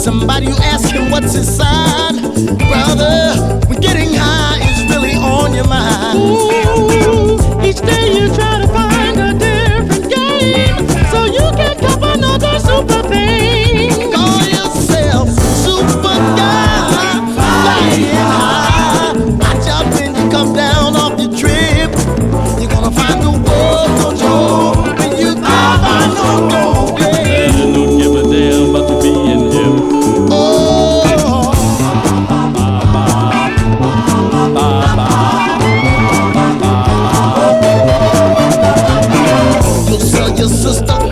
Somebody you ask him what's his sign, brother, when getting high is really on your mind. Ooh, each day you try to find a different game, so you can cop another super thing. Call yourself super guy, flying high. Watch out when you come down off your trip. You're gonna find the world on your when you drive on the road. You don't give a damn about to be in him. You'll sell your sister